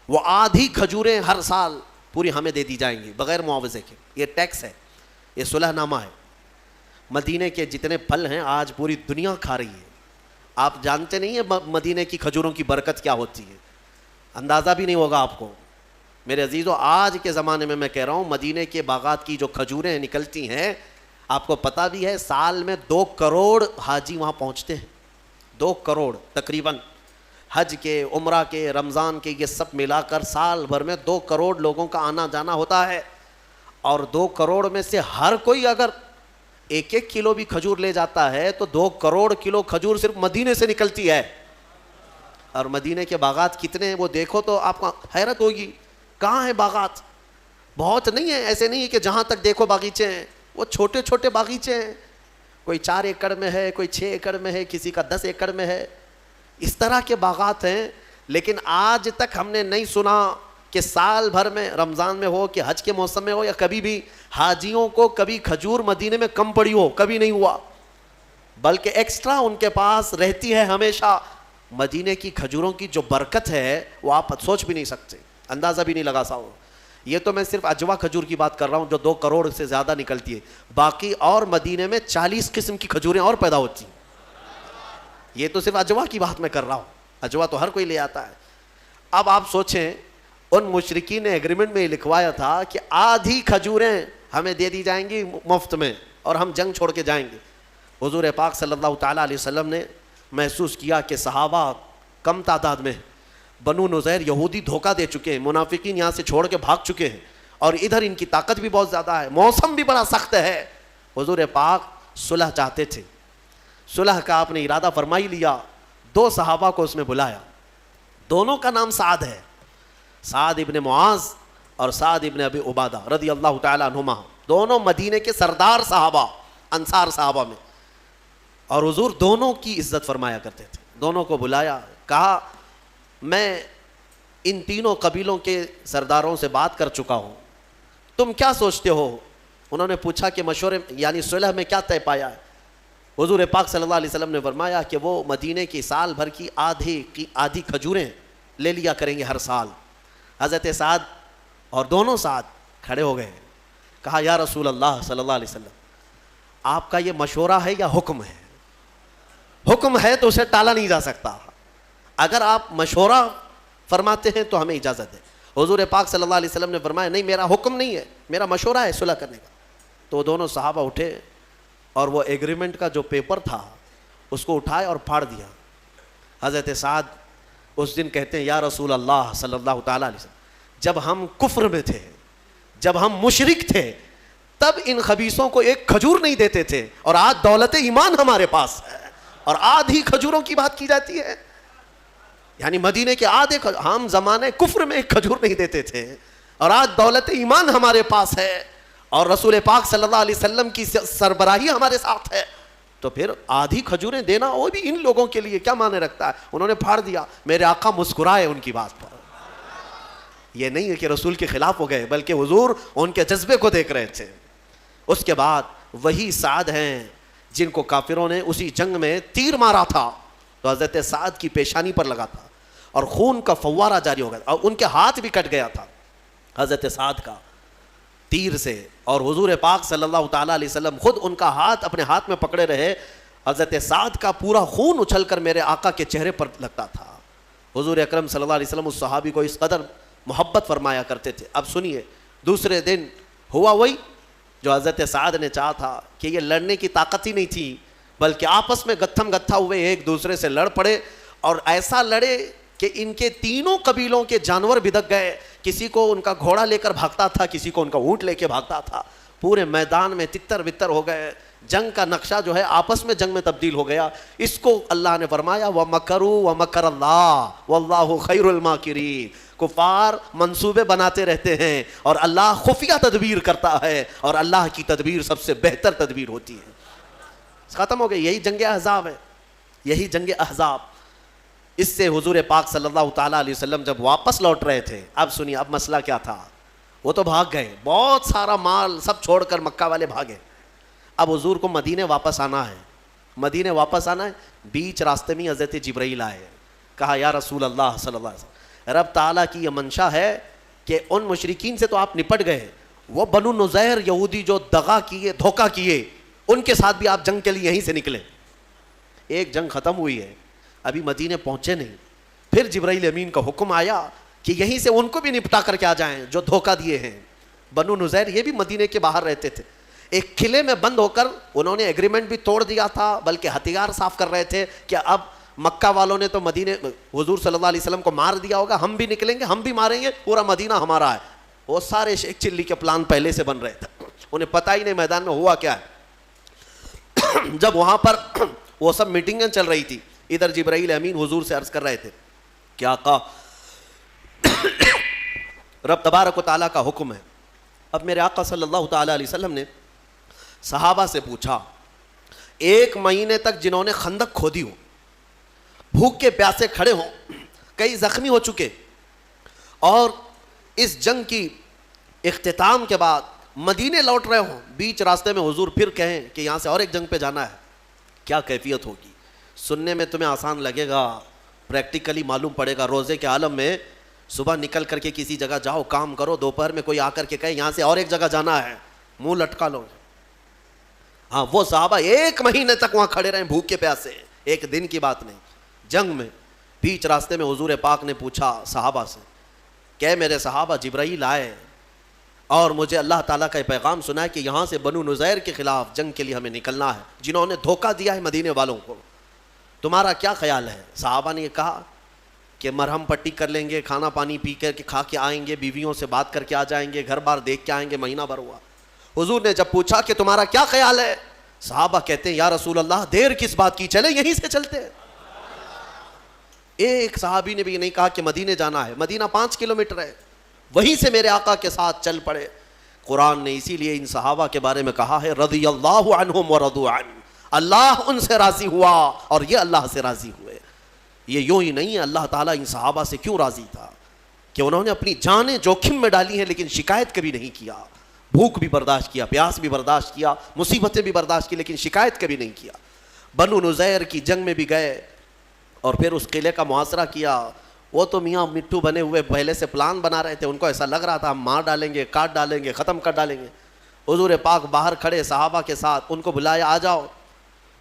وہ آدھی کھجوریں ہر سال پوری ہمیں دے دی جائیں گی بغیر معاوضے کے۔ یہ ٹیکس ہے، یہ صلح نامہ ہے۔ مدینہ کے جتنے پھل ہیں آج پوری دنیا کھا رہی ہے، آپ جانتے نہیں ہیں مدینہ کی کھجوروں کی برکت کیا ہوتی ہے، اندازہ بھی نہیں ہوگا آپ کو۔ میرے عزیزو، آج کے زمانے میں میں کہہ رہا ہوں مدینہ کے باغات کی جو کھجوریں نکلتی ہیں، آپ کو پتہ بھی ہے سال میں 2 کروڑ حاجی وہاں پہنچتے ہیں، 2 کروڑ تقریباً، حج کے، عمرہ کے، رمضان کے، یہ سب ملا کر سال بھر میں 2 کروڑ لوگوں کا آنا جانا ہوتا ہے، اور 2 کروڑ میں سے ہر کوئی اگر 1 کلو بھی کھجور لے جاتا ہے تو 2 کروڑ کلو کھجور صرف مدینے سے نکلتی ہے۔ اور مدینے کے باغات کتنے ہیں وہ دیکھو تو آپ کو حیرت ہوگی، کہاں ہیں باغات؟ بہت نہیں ہیں، ایسے نہیں ہے کہ جہاں تک دیکھو باغیچے ہیں، وہ چھوٹے چھوٹے باغیچے ہیں، کوئی 4 ایکڑ میں ہے، کوئی 6 ایکڑ میں ہے، کسی کا 10 ایکڑ میں ہے، اس طرح کے باغات ہیں۔ لیکن آج تک ہم نے نہیں سنا کہ سال بھر میں، رمضان میں ہو کہ حج کے موسم میں ہو یا کبھی بھی، حاجیوں کو کبھی کھجور مدینے میں کم پڑی ہو، کبھی نہیں ہوا، بلکہ ایکسٹرا ان کے پاس رہتی ہے ہمیشہ۔ مدینے کی کھجوروں کی جو برکت ہے وہ آپ سوچ بھی نہیں سکتے، اندازہ بھی نہیں لگا سکتے۔ یہ تو میں صرف اجوا کھجور کی بات کر رہا ہوں جو 2 کروڑ سے زیادہ نکلتی ہے، باقی اور مدینے میں 40 قسم کی کھجوریں اور پیدا ہوتی ہیں۔ یہ تو صرف اجوا کی بات میں کر رہا ہوں، اجوا تو ہر کوئی لے آتا ہے۔ اب آپ سوچیں ان مشرکین نے ایگریمنٹ میں لکھوایا تھا کہ آدھی کھجوریں ہمیں دے دی جائیں گی مفت میں اور ہم جنگ چھوڑ کے جائیں گے۔ حضور پاک صلی اللہ تعالیٰ علیہ وسلم نے محسوس کیا کہ صحابہ کم تعداد میں، بنو نذیر یہودی دھوکہ دے چکے ہیں، منافقین یہاں سے چھوڑ کے بھاگ چکے ہیں، اور ادھر ان کی طاقت بھی بہت زیادہ ہے، موسم بھی بڑا سخت ہے۔ حضور پاک صلح چاہتے تھے، صلح کا آپ نے ارادہ فرما ہی لیا۔ 2 صحابہ کو اس میں بلایا، دونوں کا نام سعد ہے، سعد ابن معاذ اور سعد ابن ابی عبادہ رضی اللہ تعالیٰ عنہما، دونوں مدینے کے سردار صحابہ، انصار صحابہ میں، اور حضور دونوں کی عزت فرمایا کرتے تھے۔ دونوں کو بلایا، کہا میں ان تینوں قبیلوں کے سرداروں سے بات کر چکا ہوں، تم کیا سوچتے ہو؟ انہوں نے پوچھا کہ مشورے یعنی صلح میں کیا طے پایا ہے؟ حضور پاک صلی اللہ علیہ وسلم نے فرمایا کہ وہ مدینے کی سال بھر کی آدھی کھجوریں لے لیا کریں گے ہر سال۔ حضرت سعد اور دونوں سعد کھڑے ہو گئے، کہا یا رسول اللہ صلی اللہ علیہ وسلم، آپ کا یہ مشورہ ہے یا حکم ہے؟ حکم ہے تو اسے ٹالا نہیں جا سکتا، اگر آپ مشورہ فرماتے ہیں تو ہمیں اجازت ہے. حضور پاک صلی اللہ علیہ وسلم نے فرمایا نہیں میرا حکم نہیں ہے, میرا مشورہ ہے صلح کرنے کا. تو دونوں صحابہ اٹھے اور وہ ایگریمنٹ کا جو پیپر تھا اس کو اٹھائے اور پھاڑ دیا. حضرت سعد اس دن کہتے ہیں یا رسول اللہ صلی اللہ تعالیٰ علیہ وسلم, جب ہم کفر میں تھے, جب ہم مشرک تھے, تب ان خبیثوں کو ایک کھجور نہیں دیتے تھے, اور آج دولت ایمان ہمارے پاس ہے اور آدھی کھجوروں کی بات کی جاتی ہے. یعنی مدینے کے آدھے, ہم زمانے کفر میں ایک کھجور نہیں دیتے تھے اور آج دولت ایمان ہمارے پاس ہے اور رسول پاک صلی اللہ علیہ وسلم کی سربراہی ہمارے ساتھ ہے, تو پھر آدھی کھجوریں دینا وہ بھی ان لوگوں کے لیے کیا معنی رکھتا ہے. انہوں نے پھاڑ دیا. میرے آقا مسکرائے ان کی بات پر. یہ نہیں ہے کہ رسول کے خلاف ہو گئے, بلکہ حضور ان کے جذبے کو دیکھ رہے تھے. اس کے بعد وہی سعد ہیں جن کو کافروں نے اسی جنگ میں تیر مارا تھا, تو حضرت سعد کی پیشانی پر لگا تھا اور خون کا فوارہ جاری ہو گیا اور ان کے ہاتھ بھی کٹ گیا تھا حضرت سعد کا تیر سے, اور حضور پاک صلی اللہ تعالیٰ علیہ وسلم خود ان کا ہاتھ اپنے ہاتھ میں پکڑے رہے. حضرت سعد کا پورا خون اچھل کر میرے آقا کے چہرے پر لگتا تھا. حضور اکرم صلی اللہ علیہ وسلم اس صحابی کو اس قدر محبت فرمایا کرتے تھے. اب سنیے, دوسرے دن ہوا وہی جو حضرت سعد نے چاہا تھا کہ یہ لڑنے کی طاقت ہی نہیں تھی, بلکہ آپس میں گتھم گتھا ہوئے ایک دوسرے سے لڑ پڑے, اور ایسا لڑے کہ ان کے تینوں قبیلوں کے جانور بھدک گئے. کسی کو ان کا گھوڑا لے کر بھاگتا تھا, کسی کو ان کا اونٹ لے کے بھاگتا تھا. پورے میدان میں تتر بتر ہو گئے. جنگ کا نقشہ جو ہے آپس میں جنگ میں تبدیل ہو گیا. اس کو اللہ نے فرمایا وَمَكَرُوا وَمَكَرَ اللَّهُ وَاللَّهُ خَيْرُ الْمَاكِرِينَ. کفار منصوبے بناتے رہتے ہیں اور اللہ خفیہ تدبیر کرتا ہے, اور اللہ کی تدبیر سب سے بہتر تدبیر ہوتی ہے. ختم ہو گئی. یہی جنگ احزاب ہے, یہی جنگ احزاب. اس سے حضور پاک صلی اللہ تعالیٰ علیہ وسلم جب واپس لوٹ رہے تھے, اب سنیے اب مسئلہ کیا تھا. وہ تو بھاگ گئے, بہت سارا مال سب چھوڑ کر مکہ والے بھاگے. اب حضور کو مدینے واپس آنا ہے, مدینے واپس آنا ہے. بیچ راستے میں حضرت جبرائیل آئے, کہا یا رسول اللہ صلی اللہ علیہ وسلم, رب تعالیٰ کی یہ منشا ہے کہ ان مشرکین سے تو آپ نپٹ گئے, وہ بنو نزیر یہودی جو دغا کیے, دھوکہ کیے, ان کے ساتھ بھی آپ جنگ کے لیے یہیں سے نکلے. ایک جنگ ختم ہوئی ہے, ابھی مدینے پہنچے نہیں. پھر جبرائیل امین کا حکم آیا کہ یہیں سے ان کو بھی نپٹا کر کے آ جائیں جو دھوکہ دیے ہیں. بنو نزیر یہ بھی مدینے کے باہر رہتے تھے. ایک قلعے میں بند ہو کر انہوں نے ایگریمنٹ بھی توڑ دیا تھا, بلکہ ہتھیار صاف کر رہے تھے کہ اب مکہ والوں نے تو مدینے حضور صلی اللہ علیہ وسلم کو مار دیا ہوگا, ہم بھی نکلیں گے, ہم بھی ماریں گے, پورا مدینہ ہمارا ہے. وہ سارے شیخ چلی کے پلان پہلے سے بن رہے تھے, انہیں پتہ ہی نہیں میدان میں ہوا کیا ہے. جب وہاں پر وہ سب میٹنگیں چل رہی تھی, ادھر جبرائیل امین حضور سے عرض کر رہے تھے کہ آقا رب تبارک و تعالیٰ کا حکم ہے. اب میرے آقا صلی اللہ تعالیٰ علیہ وسلم نے صحابہ سے پوچھا, 1 مہینے تک جنہوں نے خندق کھودی ہو, بھوک کے پیاسے کھڑے ہوں, کئی زخمی ہو چکے, اور اس جنگ کی اختتام کے بعد مدینے لوٹ رہے ہوں, بیچ راستے میں حضور پھر کہیں کہ یہاں سے اور ایک جنگ پہ جانا ہے, کیا کیفیت ہوگی؟ سننے میں تمہیں آسان لگے گا, پریکٹیکلی معلوم پڑے گا. روزے کے عالم میں صبح نکل کر کے کسی جگہ جاؤ, کام کرو, دوپہر میں کوئی آ کر کے کہے یہاں سے اور ایک جگہ جانا ہے, منہ لٹکا لو. ہاں وہ صحابہ 1 مہینے تک وہاں کھڑے رہے بھوک کے پیاسے, ایک دن کی بات نہیں. جنگ میں بیچ راستے میں حضور پاک نے پوچھا صحابہ سے کہ میرے صحابہ, جبرائیل آئے اور مجھے اللہ تعالیٰ کا پیغام سنا ہے کہ یہاں سے بنو نزیر کے خلاف جنگ کے لیے ہمیں نکلنا ہے, جنہوں نے دھوکہ دیا ہے مدینے والوں کو, تمہارا کیا خیال ہے؟ صحابہ نے یہ کہا کہ مرہم پٹی کر لیں گے, کھانا پانی پی کر کے کھا کے آئیں گے, بیویوں سے بات کر کے آ جائیں گے, گھر بار دیکھ کے آئیں گے. مہینہ بھر ہوا. حضور نے جب پوچھا کہ تمہارا کیا خیال ہے, صحابہ کہتے ہیں یا رسول اللہ دیر کس بات کی, چلے یہیں سے چلتے. ایک صحابی نے بھی نہیں کہا کہ مدینے جانا ہے, مدینہ 5 کلومیٹر ہے, وہیں سے میرے آقا کے ساتھ چل پڑے. قرآن نے اسی لیے ان صحابہ کے بارے میں کہا ہے رضی اللہ عنہم ورضوا عنہ, اللہ ان سے راضی ہوا اور یہ اللہ سے راضی ہوئے. یہ یوں ہی نہیں ہے, اللہ تعالیٰ ان صحابہ سے کیوں راضی تھا کہ انہوں نے اپنی جانیں جوخم میں ڈالی ہیں لیکن شکایت کبھی نہیں کیا. بھوک بھی برداشت کیا, پیاس بھی برداشت کیا, مصیبتیں بھی برداشت کی, لیکن شکایت کبھی نہیں کیا. بنو نزیر کی جنگ میں بھی گئے اور پھر اس قلعے کا محاصرہ کیا. وہ تو میاں مٹھو بنے ہوئے پہلے سے پلان بنا رہے تھے, ان کو ایسا لگ رہا تھا ہم مار ڈالیں گے, کاٹ ڈالیں گے, ختم کر ڈالیں گے. حضور پاک باہر کھڑے صحابہ کے ساتھ, ان کو بلایا آ جاؤ.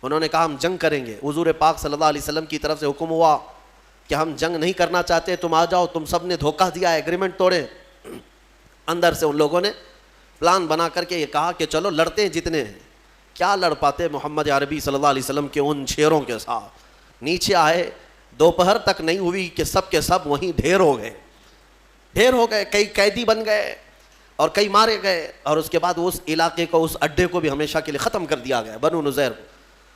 انہوں نے کہا ہم جنگ کریں گے. حضور پاک صلی اللہ علیہ وسلم کی طرف سے حکم ہوا کہ ہم جنگ نہیں کرنا چاہتے, تم آ جاؤ, تم سب نے دھوکہ دیا, ایگریمنٹ توڑے. اندر سے ان لوگوں نے پلان بنا کر کے یہ کہا کہ چلو لڑتے ہیں جتنے ہیں. کیا لڑ پاتے محمد عربی صلی اللہ علیہ وسلم کے ان شیروں کے ساتھ. نیچے آئے, دوپہر تک نہیں ہوئی کہ سب کے سب وہیں ڈھیر ہو گئے, کئی قیدی بن گئے اور کئی مارے گئے, اور اس کے بعد اس علاقے کو, اس اڈے کو بھی ہمیشہ کے لیے ختم کر دیا گیا, بنو نذیر.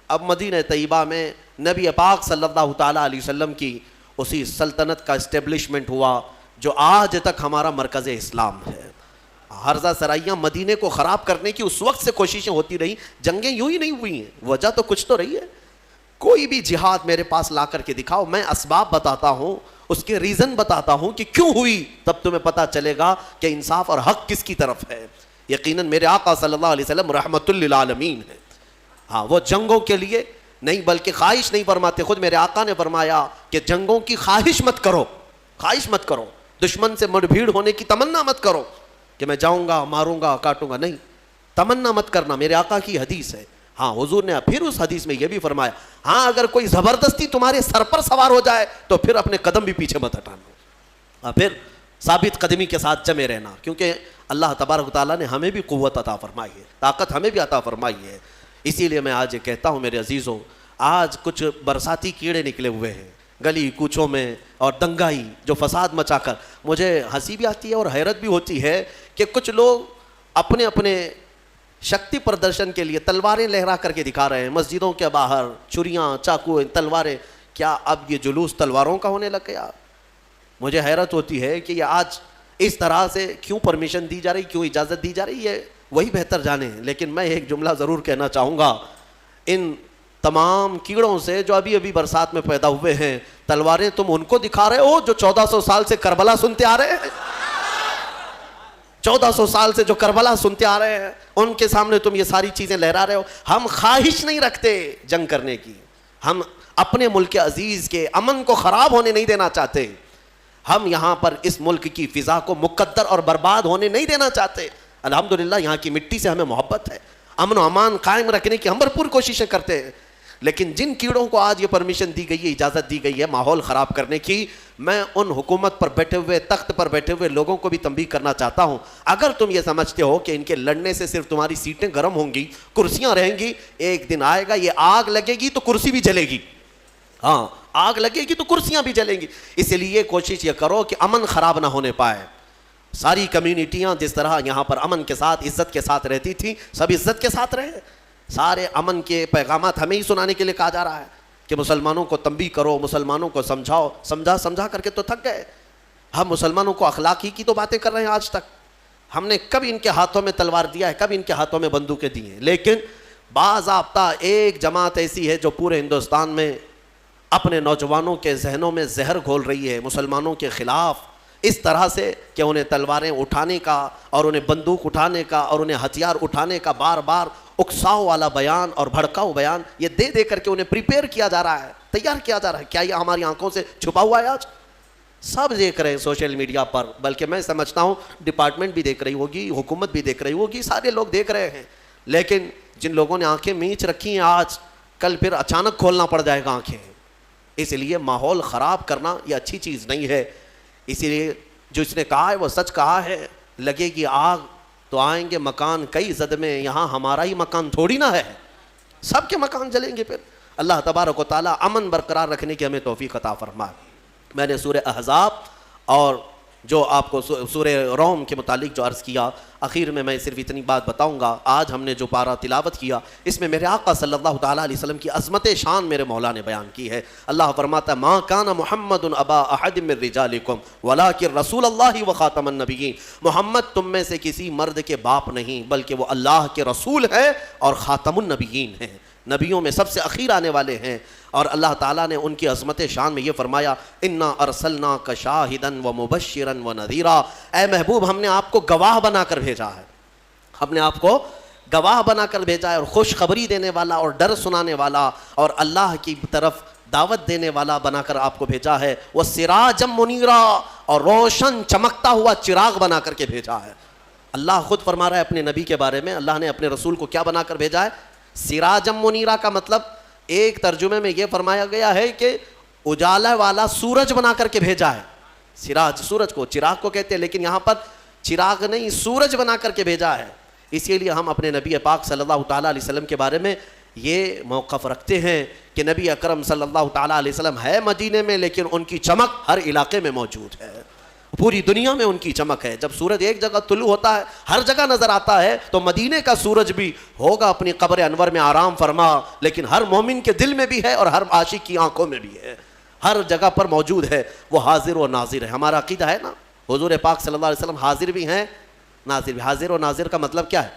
اب مدینہ طیبہ میں نبی پاک صلی اللہ تعالیٰ علیہ وسلم کی اسی سلطنت کا اسٹیبلشمنٹ ہوا جو آج تک ہمارا مرکز اسلام ہے. حرزہ سرائیاں مدینے کو خراب کرنے کی اس وقت سے کوششیں ہوتی رہی, جنگیں یوں ہی نہیں ہوئی ہیں, وجہ تو کچھ تو رہی ہے. کوئی بھی جہاد میرے پاس لا کر کے دکھاؤ, میں اسباب بتاتا ہوں, اس کے ریزن بتاتا ہوں کہ کیوں ہوئی, تب تمہیں پتہ چلے گا کہ انصاف اور حق کس کی طرف ہے. یقیناً میرے آقا صلی اللہ علیہ وسلم رحمت للعالمین ہے. ہاں, وہ جنگوں کے لیے نہیں بلکہ خواہش نہیں فرماتے. خود میرے آقا نے فرمایا کہ جنگوں کی خواہش مت کرو, دشمن سے مڑ بھیڑ ہونے کی تمنا مت کرو کہ میں جاؤں گا, ماروں گا, کاٹوں گا, نہیں, تمنا مت کرنا. میرے آقا کی حدیث ہے. ہاں, حضور نے پھر اس حدیث میں یہ بھی فرمایا, ہاں اگر کوئی زبردستی تمہارے سر پر سوار ہو جائے تو پھر اپنے قدم بھی پیچھے مت ہٹانا, پھر ثابت قدمی کے ساتھ جمے رہنا, کیونکہ اللہ تبارک و تعالیٰ نے ہمیں بھی قوت عطا فرمائی ہے, طاقت ہمیں بھی عطا فرمائی ہے. اسی لیے میں آج یہ کہتا ہوں میرے عزیزوں, آج کچھ برساتی کیڑے نکلے ہوئے ہیں گلی کوچوں میں, اور دنگائی جو فساد مچا کر, مجھے ہنسی بھی آتی ہے اور حیرت بھی ہوتی ہے کہ کچھ لوگ اپنے اپنے شکتی پردرشن کے لیے تلواریں لہرا کر کے دکھا رہے ہیں مسجدوں کے باہر, چھریاں, چاقو, تلواریں. کیا اب یہ جلوس تلواروں کا ہونے لگ گیا؟ مجھے حیرت ہوتی ہے کہ یہ آج اس طرح سے کیوں پرمیشن دی جا رہی, کیوں اجازت دی جا رہی ہے, وہی بہتر جانے. لیکن میں ایک جملہ ضرور کہنا چاہوں گا, ان تمام کیڑوں سے جو ابھی ابھی برسات میں پیدا ہوئے ہیں, تلواریں تم ان کو دکھا رہے ہو جو 1400 سال سے کربلا سنتے آ رہے ہیں. 1400 سال سے جو کربلا سنتے آ رہے ہیں, ان کے سامنے تم یہ ساری چیزیں لہرا رہے ہو. ہم خواہش نہیں رکھتے جنگ کرنے کی, ہم اپنے ملک عزیز کے امن کو خراب ہونے نہیں دینا چاہتے. ہم یہاں پر اس ملک کی فضا کو مقدر اور برباد ہونے نہیں دینا چاہتے. الحمدللہ یہاں کی مٹی سے ہمیں محبت ہے, امن و امان قائم رکھنے کی ہم بھرپور کوششیں کرتے ہیں. لیکن جن کیڑوں کو آج یہ پرمیشن دی گئی ہے, اجازت دی گئی ہے ماحول خراب کرنے کی, میں ان حکومت پر بیٹھے ہوئے, تخت پر بیٹھے ہوئے لوگوں کو بھی تنبیہ کرنا چاہتا ہوں. اگر تم یہ سمجھتے ہو کہ ان کے لڑنے سے صرف تمہاری سیٹیں گرم ہوں گی, کرسیاں رہیں گی, ایک دن آئے گا یہ آگ لگے گی تو کرسی بھی جلے گی. ہاں, آگ لگے گی تو کرسیاں بھی جلیں گی. اس لیے کوشش یہ کرو کہ امن خراب نہ ہونے پائے. ساری کمیونٹیاں جس طرح یہاں پر امن کے ساتھ, عزت کے ساتھ رہتی تھی, سب عزت کے ساتھ رہے. سارے امن کے پیغامات ہمیں ہی سنانے کے لیے کہا جا رہا ہے کہ مسلمانوں کو تنبیہ کرو, مسلمانوں کو سمجھاؤ. سمجھا کر کے تو تھک گئے. ہم مسلمانوں کو اخلاقی کی تو باتیں کر رہے ہیں آج تک. ہم نے کب ان کے ہاتھوں میں تلوار دیا ہے, کب ان کے ہاتھوں میں بندوقیں دی ہیں. لیکن باضابطہ ایک جماعت ایسی ہے جو پورے ہندوستان میں اپنے نوجوانوں کے ذہنوں میں زہر گھول رہی ہے مسلمانوں کے خلاف, اس طرح سے کہ انہیں تلواریں اٹھانے کا اور انہیں بندوق اٹھانے کا اور انہیں ہتھیار اٹھانے کا بار بار اکساؤ والا بیان اور بھڑکاؤ بیان یہ دے کر کے انہیں پریپیئر کیا جا رہا ہے, تیار کیا جا رہا ہے. کیا یہ ہماری آنکھوں سے چھپا ہوا ہے؟ آج سب دیکھ رہے ہیں سوشل میڈیا پر, بلکہ میں سمجھتا ہوں ڈپارٹمنٹ بھی دیکھ رہی ہوگی, حکومت بھی دیکھ رہی ہوگی, سارے لوگ دیکھ رہے ہیں. لیکن جن لوگوں نے آنکھیں میچ رکھی ہیں آج کل پھر اچانک کھولنا پڑ جائے گا آنکھیں. اس لیے ماحول خراب کرنا یہ اچھی چیز نہیں ہے. اسی لیے جو اس نے کہا ہے وہ سچ کہا ہے, لگے گی آگ تو آئیں گے مکان کئی زد میں, یہاں ہمارا ہی مکان تھوڑی نہ ہے, سب کے مکان جلیں گے. پھر اللہ تبارک و تعالیٰ امن برقرار رکھنے کی ہمیں توفیق عطا فرمائے. میں نے سورہ احزاب اور جو آپ کو سورہ روم کے متعلق جو عرض کیا, اخیر میں صرف اتنی بات بتاؤں گا. آج ہم نے جو پارہ تلاوت کیا اس میں میرے آقا صلی اللہ تعالیٰ علیہ وسلم کی عظمت شان میرے مولا نے بیان کی ہے. اللہ فرماتا ہے ما کان محمد ابا احد من رجالکم ولکن رسول اللہ و خاتم النبیین. محمد تم میں سے کسی مرد کے باپ نہیں بلکہ وہ اللہ کے رسول ہیں اور خاتم النبیین ہیں, نبیوں میں سب سے اخیر آنے والے ہیں. اور اللہ تعالیٰ نے ان کی عظمت شان میں یہ فرمایا انا ارسلناک شاہدا و مبشرا و نذیرا. اے محبوب ہم نے آپ کو گواہ بنا کر بھیجا ہے, ہم نے آپ کو گواہ بنا کر بھیجا ہے, اور خوشخبری دینے والا اور ڈر سنانے والا اور اللہ کی طرف دعوت دینے والا بنا کر آپ کو بھیجا ہے. وہ سراجا منیرا, اور روشن چمکتا ہوا چراغ بنا کر کے بھیجا ہے. اللہ خود فرما رہا ہے اپنے نبی کے بارے میں, اللہ نے اپنے رسول کو کیا بنا کر بھیجا ہے؟ سراجا منیرا کا مطلب ایک ترجمے میں یہ فرمایا گیا ہے کہ اجالا والا سورج بنا کر کے بھیجا ہے. سراج سورج کو چراغ کو کہتے ہیں, لیکن یہاں پر چراغ نہیں سورج بنا کر کے بھیجا ہے. اسی لیے ہم اپنے نبی پاک صلی اللہ تعالیٰ علیہ وسلم کے بارے میں یہ موقف رکھتے ہیں کہ نبی اکرم صلی اللہ تعالیٰ علیہ وسلم ہے مدینے میں, لیکن ان کی چمک ہر علاقے میں موجود ہے, پوری دنیا میں ان کی چمک ہے. جب سورج ایک جگہ طلوع ہوتا ہے, ہر جگہ نظر آتا ہے, تو مدینے کا سورج بھی ہوگا اپنی قبر انور میں آرام فرما, لیکن ہر مومن کے دل میں بھی ہے اور ہر عاشق کی آنکھوں میں بھی ہے, ہر جگہ پر موجود ہے. وہ حاضر و ناظر ہے. ہمارا عقیدہ ہے نا, حضور پاک صلی اللہ علیہ وسلم حاضر بھی ہیں ناظر بھی. حاضر و ناظر کا مطلب کیا ہے؟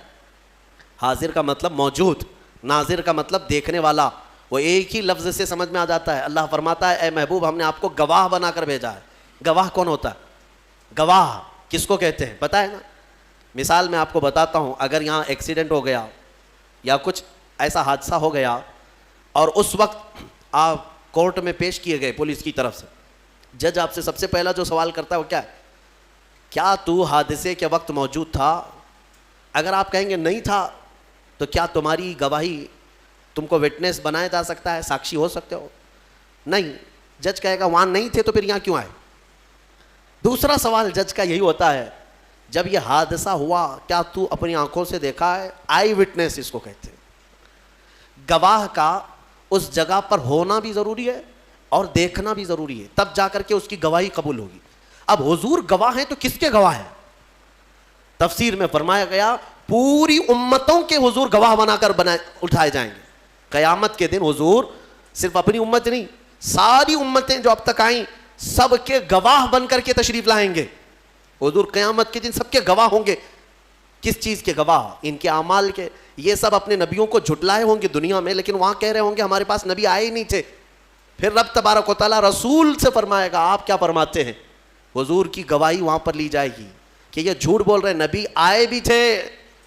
حاضر کا مطلب موجود, ناظر کا مطلب دیکھنے والا. وہ ایک ہی لفظ سے سمجھ میں آ جاتا ہے. اللہ فرماتا ہے اے محبوب ہم نے آپ کو گواہ بنا کر بھیجا ہے. گواہ کون ہوتا ہے؟ گواہ کس کو کہتے ہیں پتہ ہے نا؟ مثال میں آپ کو بتاتا ہوں, اگر یہاں ایکسیڈنٹ ہو گیا یا کچھ ایسا حادثہ ہو گیا اور اس وقت آپ کورٹ میں پیش کیے گئے پولیس کی طرف سے, جج آپ سے سب سے پہلا جو سوال کرتا ہے وہ کیا ہے؟ کیا تو حادثے کے وقت موجود تھا؟ اگر آپ کہیں گے نہیں تھا تو کیا تمہاری گواہی تم کو وٹنس بنایا جا سکتا ہے, ساکشی ہو سکتے ہو؟ نہیں. جج کہے گا وہاں نہیں تھے تو پھر یہاں کیوں آئے؟ دوسرا سوال جج کا یہی ہوتا ہے, جب یہ حادثہ ہوا کیا تو اپنی آنکھوں سے دیکھا ہے؟ آئی وٹنس اس کو کہتے ہیں. گواہ کا اس جگہ پر ہونا بھی ضروری ہے اور دیکھنا بھی ضروری ہے, تب جا کر کے اس کی گواہی قبول ہوگی. اب حضور گواہ ہیں تو کس کے گواہ ہیں؟ تفسیر میں فرمایا گیا پوری امتوں کے حضور گواہ بنا کر اٹھائے جائیں گے. قیامت کے دن حضور صرف اپنی امت نہیں, ساری امتیں جو اب تک آئیں سب کے گواہ بن کر کے تشریف لائیں گے. حضور قیامت کے دن سب کے گواہ ہوں گے. کس چیز کے گواہ؟ ان کے اعمال کے. یہ سب اپنے نبیوں کو جھٹلائے ہوں گے دنیا میں, لیکن وہاں کہہ رہے ہوں گے ہمارے پاس نبی آئے ہی نہیں تھے. پھر رب تبارک و تعالیٰ رسول سے فرمائے گا آپ کیا فرماتے ہیں؟ حضور کی گواہی وہاں پر لی جائے گی کہ یہ جھوٹ بول رہے ہیں, نبی آئے بھی تھے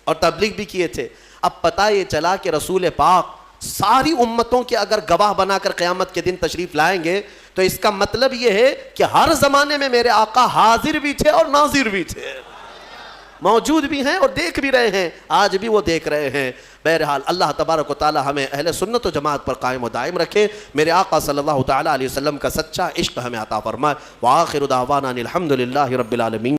اور تبلیغ بھی کیے تھے. اب پتہ یہ چلا کہ رسول پاک ساری امتوں کے اگر گواہ بنا کر قیامت کے دن تشریف لائیں گے تو اس کا مطلب یہ ہے کہ ہر زمانے میں میرے آقا حاضر بھی تھے اور ناظر بھی تھے, موجود بھی ہیں اور دیکھ بھی رہے ہیں, آج بھی وہ دیکھ رہے ہیں. بہرحال اللہ تبارک و تعالی ہمیں اہل سنت و جماعت پر قائم و دائم رکھے, میرے آقا صلی اللہ تعالی علیہ وسلم کا سچا عشق ہمیں عطا فرمائے. وآخر دعوانا الحمد للہ رب العالمین.